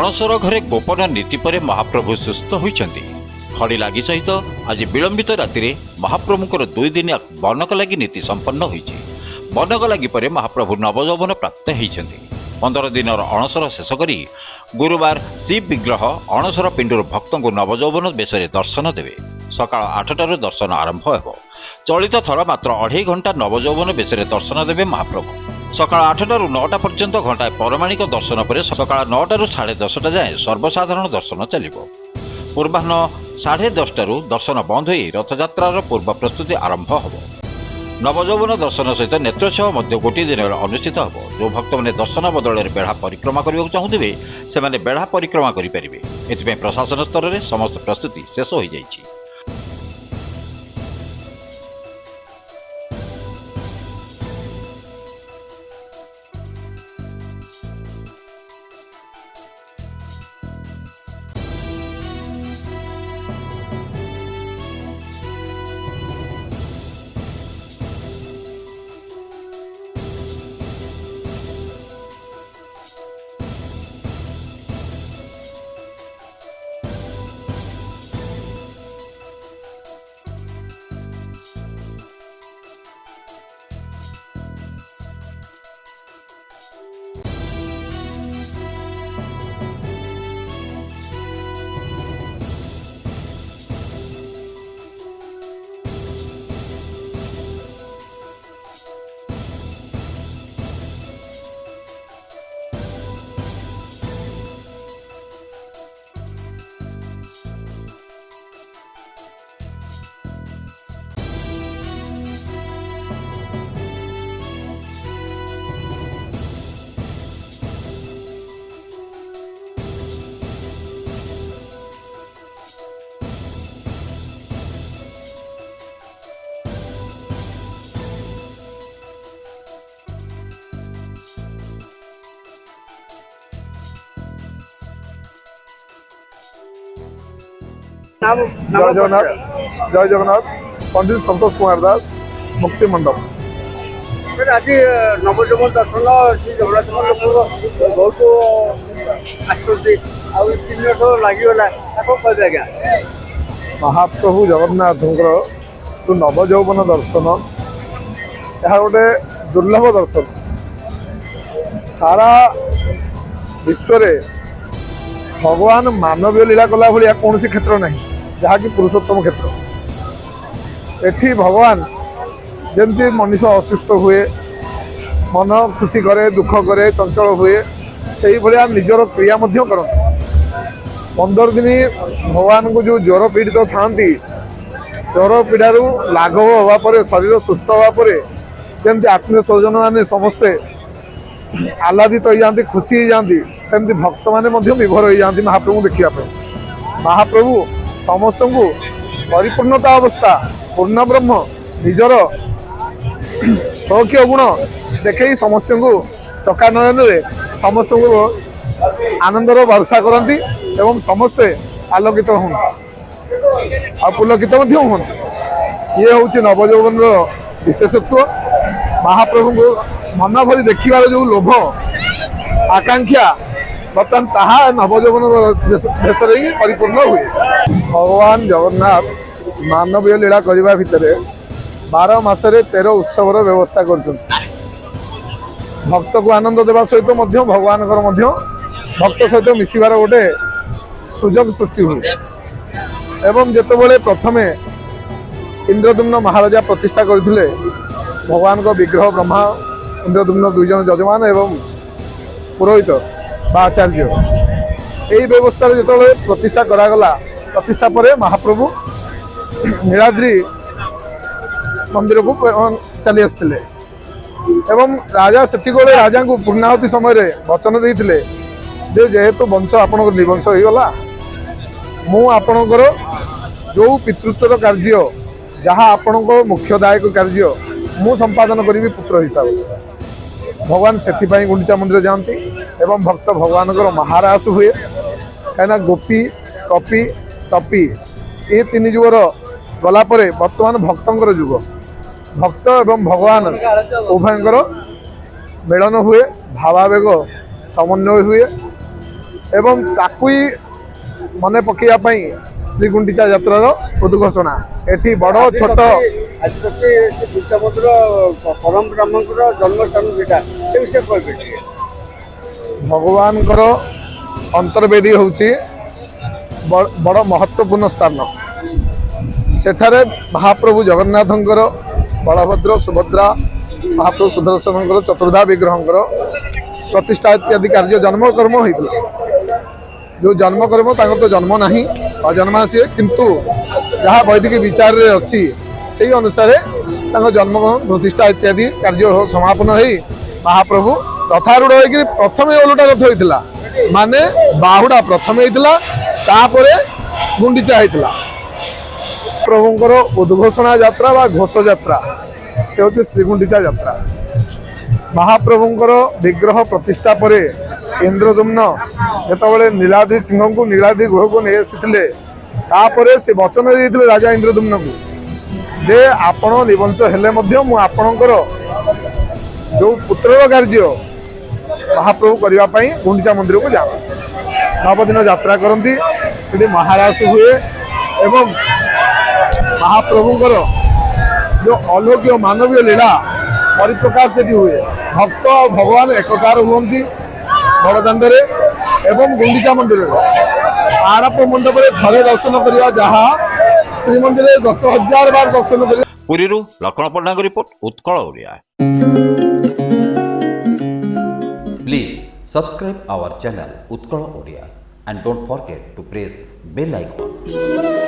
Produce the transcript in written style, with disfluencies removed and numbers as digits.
अणसर घरे गोपन नीति पर महाप्रभु सुस्थ होइछन्ति। खड़ी लागी सहित आज विलंबित राति महाप्रभुଙ୍କର 2 दिनिया बनक लागी नीति संपन्न होइछि। बनक लागी पर महाप्रभु नवयौवन प्राप्त होइछन्ति। 15 दिनर अणसर शेष करी गुरुवार शिव विग्रह अणसर पिंडर भक्तों को नवयौवन बेशरे दर्शन देवे। सकाळ 8टारू दर्शन आरंभ हेब। चलित थर मात्र 2.5 घंटा नवयौवन बेशरे दर्शन देवे महाप्रभु। सकाळ 8टारू 9टा पर्यंत घंटाए पौराणिक दर्शन पर सकाळ 9टारू 10:30 जाए सर्वसाधारण दर्शन चलिब। पूर्वाह्न 10:30 दर्शन बंद हो रथयात्रार पूर्व प्रस्तुति आरंभ हेब। नवयौवन दर्शन सहित नेत्रोत्सव मध्य गोटे दिन अनुष्ठित हेब। जो भक्त मैंने दर्शन बदल बेढ़ा परिक्रमा करने चाहूबे से बेढ़ा परिक्रमा करेंगे। एथि प्रशासन स्तर में समस्त प्रस्तुति शेष हो जाइछि। जय जगन्नाथ पंडित संतोष कुमार दास मुक्ति मंडप। आज नवयौवन दर्शन श्री जगन्नाथ लोक बहुत लगिगला आज्ञा महाप्रभु जगन्नाथ जो नवयौवन दर्शन यह गोटे दुर्लभ दर्शन। सारा विश्व भगवान मानवीय लीला कला भाया कौन क्षेत्र नहीं जहाँकि पुरुषोत्तम क्षेत्र। एठी भगवान जमती मनीष असुस्थ हुए मन खुशी करे दुख करे चंचल हुए से भाया निजर क्रिया कर 15 दिन भगवान को जो ज्वर पीड़ित था ज्वर पीड़ारू लाघव होगापर शरीर सुस्थ होगापर जमती आत्मीय स्वजन मैंने समस्ते आह्लादित हो जाती खुशी हो जाती सेमती भक्त मैंने विभोर हो जाती महाप्रभु देखा। महाप्रभु समस्त को परिपूर्णता अवस्था पूर्ण ब्रह्म निजर स्वकीय गुण देखे समस्त को चकानयन समस्त को आनंदर वर्षा करती एवं समस्ते आलोकित हूँ पुलकित हूँ। ये हूँ नवयौवन विशेषत्व। महाप्रभु को मन भरी देखार जो लोभ आकांक्षा बर्तमान ताहा नवयौवन देश ही परिपूर्ण हुए। भगवान जगन्नाथ मानवीय लीला करने भितर 12 मासरे 13 उत्सवर व्यवस्था कर भक्त को आनंद देवा सहित भगवान भक्त सहित मिसबार गोटे सुजोग सृष्टि हुए। एवं जितेबाला प्रथमे इंद्रद्युम्न महाराजा प्रतिष्ठा करते भगवान को विग्रह ब्रह्मा इंद्रद्युम्न 2 जन जजमान एवं पुरोहित बा आचार्य यही व्यवस्था जो प्रतिष्ठा करागला प्रतिष्ठा पर महाप्रभु नीलाद्रि मंदिर को चली आसते एवं राजा से राजा को पूर्णाहुति समय वचन देते जेहेतु वंश आपण निवंश होगला मु आपणकर जो पितृत्वर कार्य जहाँ आपण मुख्यदायक कार्य मु संपादन करी पुत्र हिसाब भगवान से गुंडीचा मंदिर जाती एवं भक्त भगवान महारास हुए कहीं गोपी कपी तपी ये 3 जुगर गलापर बर्तमान भक्तर जुग भक्त एवं भगवान उभयंकर मिलन हुए भावावेग समन्वय हुए एवं ताकु ही मने पकड़ा श्री गुंडीचा यात्रार उद्घोषणा एठी बड़ छोट आज प्रति से गुंडीचा मंदिर परम ब्रह्मकर जन्मस्थान सेटा से विषय कहबे भगवान अंतर्वेदी होची बड़ महत्वपूर्ण स्थान सेठारे महाप्रभु जगन्नाथंकर बलभद्र सुभद्रा महाप्रभु सुदर्शन चतुर्धा विग्रह प्रतिष्ठा इत्यादि कार्य जन्म कर्म होता जो जन्म कर्म तो जन्म नहीं अजन्मा सी किंतु जहाँ वैदिक विचार रे अच्छी से अनुसार जन्म प्रतिष्ठा इत्यादि कार्य समापन हो महाप्रभु रथारूढ़ होकर प्रथम ओलटा रथ होता माने बाहुड़ा प्रथम होता गुंडीचा होता प्रभुंकर उद्घोषणा यात्रा व घोष यात्रा से हूँ श्रीगुंडीचा यात्रा महाप्रभुंकर विग्रह प्रतिष्ठा पर इंद्रदुम्न जिते नीलाद्रि सिंह को नीलाद्रि गुह को नहीं आसी से वचन देते राजा इंद्रदुम्न को जे आपण निवंश हेले आपणकर जो पुत्र कार्य महाप्रभु करने गुंडीचा मंदिर को जाते 9 दिन यात्रा करती से महारास हुए एवं महाप्रभुंकर जो अलौकिक मानवीय लीला परिप्रकाश से हुए भक्त और भगवान एकाकार हुंती बड़दाण्डे एवं गुंडीचा मंदिर आरप मंडप थे दर्शन करवा जहाँ श्रीमंदिर 10,000 बार दर्शन कर Puri Lakshman Pattanaik report Utkal Odia. Please subscribe our channel Utkala Odia and don't forget to press bell icon.